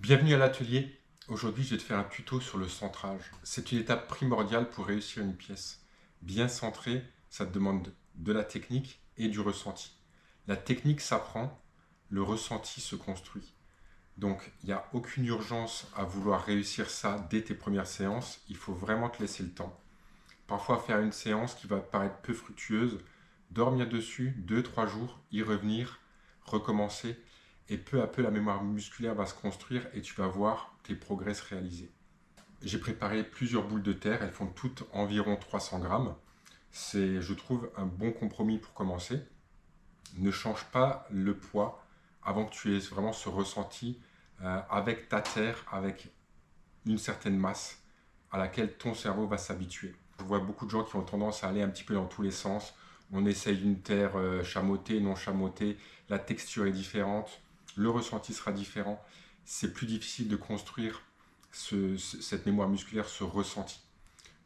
Bienvenue à l'atelier. Aujourd'hui, je vais te faire un tuto sur le centrage. C'est une étape primordiale pour réussir une pièce. Bien centrée, ça te demande de la technique et du ressenti. La technique s'apprend, le ressenti se construit. Donc, il n'y a aucune urgence à vouloir réussir ça dès tes premières séances. Il faut vraiment te laisser le temps. Parfois, faire une séance qui va te paraître peu fructueuse, dormir dessus 2-3 jours, y revenir, recommencer, et peu à peu la mémoire musculaire va se construire et tu vas voir tes progrès se réaliser. J'ai préparé plusieurs boules de terre, elles font toutes environ 300 grammes. C'est, je trouve, un bon compromis pour commencer. Ne change pas le poids avant que tu aies vraiment ce ressenti avec ta terre, avec une certaine masse à laquelle ton cerveau va s'habituer. Je vois beaucoup de gens qui ont tendance à aller un petit peu dans tous les sens. On essaye une terre chamottée, non chamottée, la texture est différente, le ressenti sera différent. C'est plus difficile de construire cette mémoire musculaire, ce ressenti.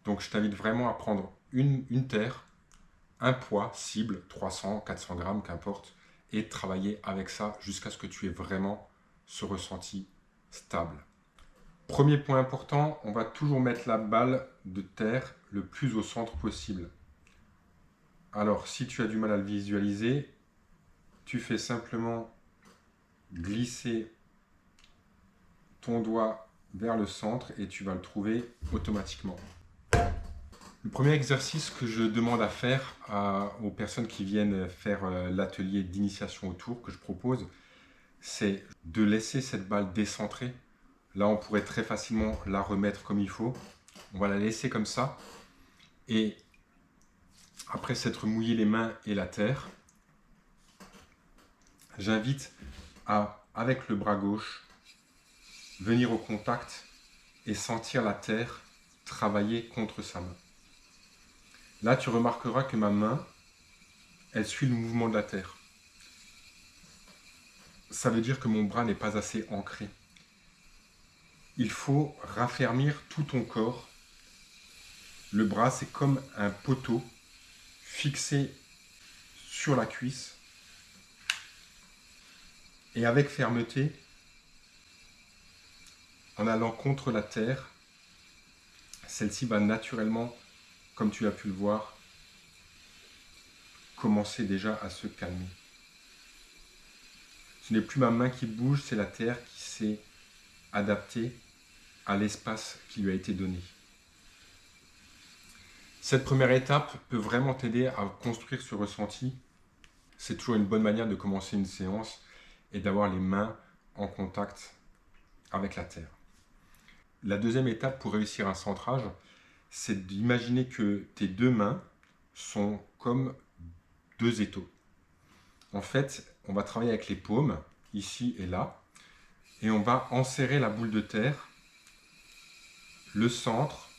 Donc je t'invite vraiment à prendre une terre, un poids cible, 300, 400 grammes, qu'importe, et travailler avec ça jusqu'à ce que tu aies vraiment ce ressenti stable. Premier point important, on va toujours mettre la balle de terre le plus au centre possible. Alors, si tu as du mal à le visualiser, tu fais simplement glisser ton doigt vers le centre et tu vas le trouver automatiquement. Le premier exercice que je demande à faire aux personnes qui viennent faire l'atelier d'initiation au tour que je propose, c'est de laisser cette balle décentrée. Là, on pourrait très facilement la remettre comme il faut. On va la laisser comme ça. Et après s'être mouillé les mains et la terre, j'invite à, avec le bras gauche, venir au contact et sentir la terre travailler contre sa main. Là, tu remarqueras que ma main, elle suit le mouvement de la terre. Ça veut dire que mon bras n'est pas assez ancré. Il faut raffermir tout ton corps. Le bras, c'est comme un poteau fixé sur la cuisse. Et avec fermeté, en allant contre la terre, celle-ci va naturellement, comme tu as pu le voir, commencer déjà à se calmer. Ce n'est plus ma main qui bouge, c'est la terre qui s'est adaptée à l'espace qui lui a été donné. Cette première étape peut vraiment t'aider à construire ce ressenti. C'est toujours une bonne manière de commencer une séance et d'avoir les mains en contact avec la terre. La deuxième étape pour réussir un centrage, c'est d'imaginer que tes deux mains sont comme deux étaux. En fait, on va travailler avec les paumes, ici et là, et on va enserrer la boule de terre, le centre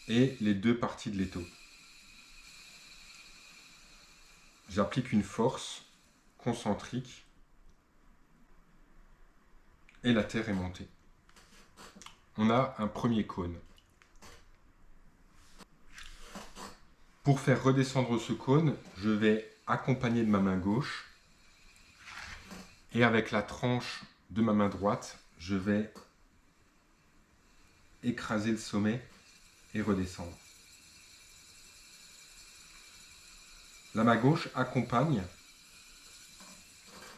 et les deux parties de l'étau. J'applique une force concentrique et la terre est montée. On a un premier cône. Pour faire redescendre ce cône, je vais accompagner de ma main gauche et avec la tranche de ma main droite, je vais écraser le sommet et redescendre. La main gauche accompagne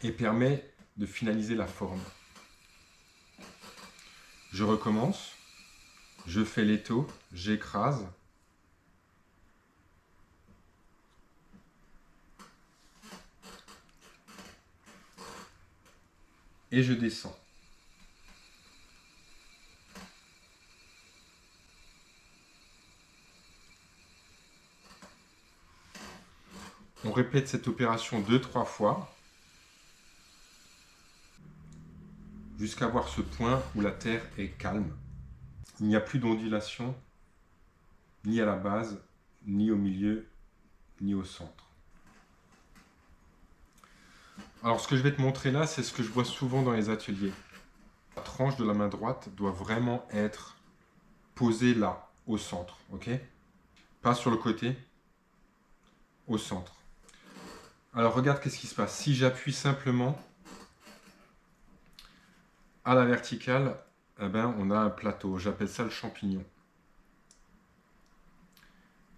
et permet de finaliser la forme. Je recommence, je fais l'étau, j'écrase. Et je descends. On répète cette opération 2-3 fois jusqu'à voir ce point où la terre est calme. Il n'y a plus d'ondulation ni à la base, ni au milieu, ni au centre. Alors ce que je vais te montrer là, c'est ce que je vois souvent dans les ateliers. La tranche de la main droite doit vraiment être posée là, au centre, ok? Pas sur le côté, au centre. Alors regarde qu'est-ce qui se passe. Si j'appuie simplement À la verticale, eh ben, on a un plateau. J'appelle ça le champignon.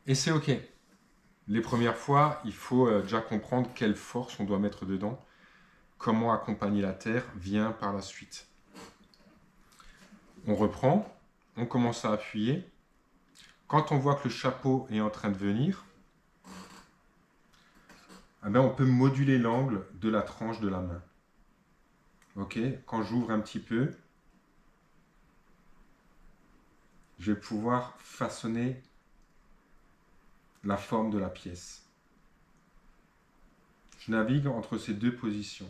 Et c'est OK. Les premières fois, il faut déjà comprendre quelle force on doit mettre dedans. Comment accompagner la terre vient par la suite. On reprend, on commence à appuyer. Quand on voit que le chapeau est en train de venir, eh ben, on peut moduler l'angle de la tranche de la main. OK, quand j'ouvre un petit peu, je vais pouvoir façonner la forme de la pièce. Je navigue entre ces deux positions.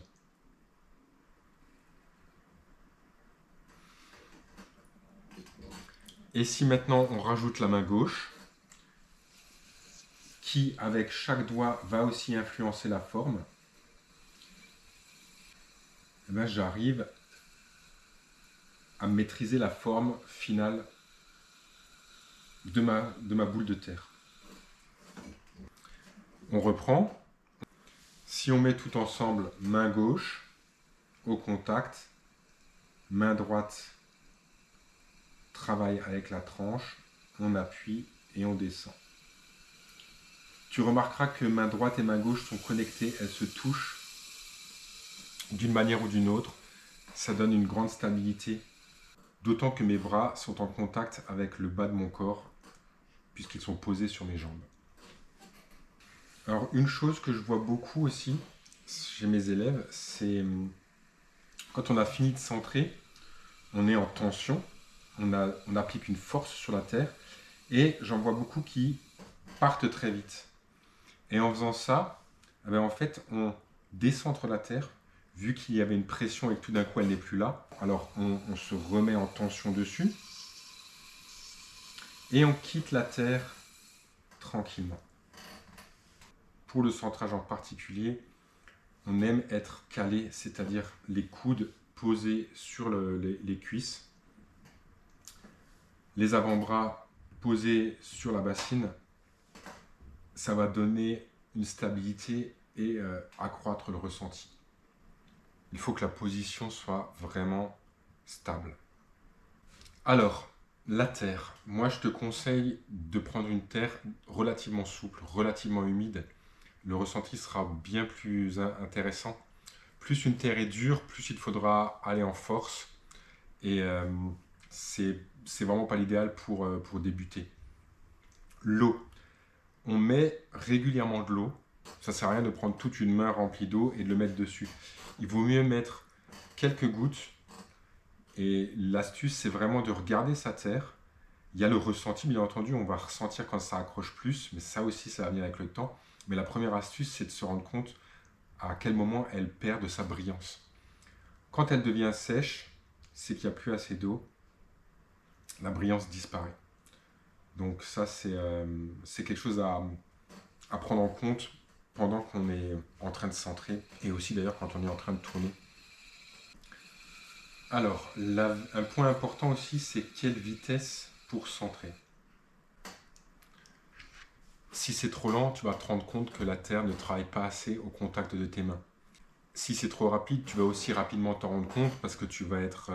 Et si maintenant on rajoute la main gauche, qui avec chaque doigt va aussi influencer la forme, eh ben, j'arrive à maîtriser la forme finale de ma boule de terre. On reprend. Si on met tout ensemble, main gauche au contact, main droite travaille avec la tranche, on appuie et on descend. Tu remarqueras que main droite et main gauche sont connectées, elles se touchent d'une manière ou d'une autre. Ça donne une grande stabilité, d'autant que mes bras sont en contact avec le bas de mon corps, puisqu'ils sont posés sur mes jambes. Alors, une chose que je vois beaucoup aussi chez mes élèves, c'est quand on a fini de centrer, on est en tension, on applique une force sur la terre, et j'en vois beaucoup qui partent très vite. Et en faisant ça, eh bien, en fait, on décentre la terre, vu qu'il y avait une pression et que tout d'un coup elle n'est plus là. Alors on se remet en tension dessus, et on quitte la terre tranquillement. Pour le centrage en particulier, on aime être calé, c'est-à-dire les coudes posés sur les cuisses, les avant-bras posés sur la bassine. Ça va donner une stabilité et accroître le ressenti. Il faut que la position soit vraiment stable. Alors, la terre. Moi, je te conseille de prendre une terre relativement souple, relativement humide. Le ressenti sera bien plus intéressant. Plus une terre est dure, plus il faudra aller en force. Et c'est vraiment pas l'idéal pour débuter. L'eau. On met régulièrement de l'eau. Ça sert à rien de prendre toute une main remplie d'eau et de le mettre dessus. Il vaut mieux mettre quelques gouttes. Et l'astuce, c'est vraiment de regarder sa terre. Il y a le ressenti, bien entendu, on va ressentir quand ça accroche plus, mais ça aussi, ça va venir avec le temps. Mais la première astuce, c'est de se rendre compte à quel moment elle perd de sa brillance. Quand elle devient sèche, c'est qu'il n'y a plus assez d'eau, la brillance disparaît. Donc ça, c'est quelque chose à prendre en compte pendant qu'on est en train de centrer, et aussi d'ailleurs quand on est en train de tourner. Alors, un point important aussi, c'est quelle vitesse pour centrer. Si c'est trop lent, tu vas te rendre compte que la terre ne travaille pas assez au contact de tes mains. Si c'est trop rapide, tu vas aussi rapidement t'en rendre compte parce que tu vas être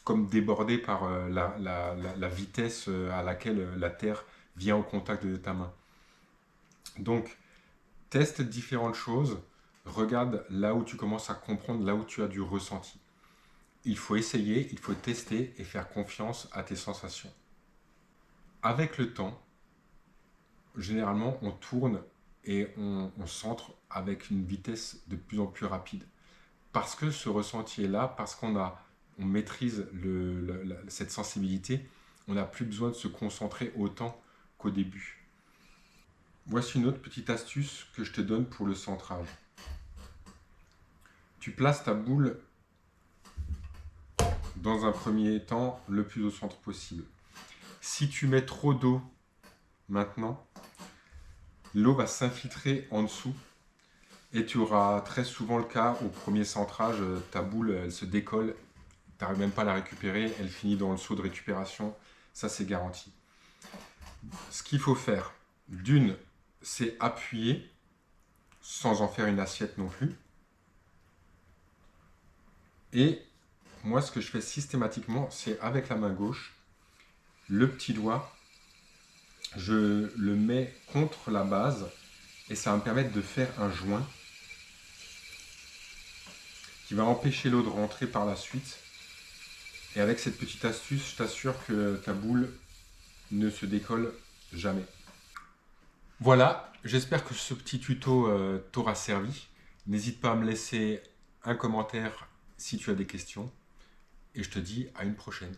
comme débordé par la vitesse à laquelle la terre vient au contact de ta main. Donc, teste différentes choses, regarde là où tu commences à comprendre, là où tu as du ressenti. Il faut essayer, il faut tester et faire confiance à tes sensations. Avec le temps, généralement, on tourne et on centre avec une vitesse de plus en plus rapide. Parce que ce ressenti est là, parce qu'on maîtrise cette sensibilité, on n'a plus besoin de se concentrer autant qu'au début. Voici une autre petite astuce que je te donne pour le centrage. Tu places ta boule dans un premier temps le plus au centre possible. Si tu mets trop d'eau maintenant, l'eau va s'infiltrer en dessous et tu auras très souvent le cas au premier centrage, ta boule elle se décolle, tu n'arrives même pas à la récupérer, elle finit dans le seau de récupération, ça c'est garanti. Ce qu'il faut faire, d'une, c'est appuyer sans en faire une assiette non plus. Et moi, ce que je fais systématiquement, c'est avec la main gauche, le petit doigt, je le mets contre la base et ça va me permettre de faire un joint qui va empêcher l'eau de rentrer par la suite. Et avec cette petite astuce, je t'assure que ta boule ne se décolle jamais. Voilà, j'espère que ce petit tuto t'aura servi. N'hésite pas à me laisser un commentaire si tu as des questions. Et je te dis à une prochaine.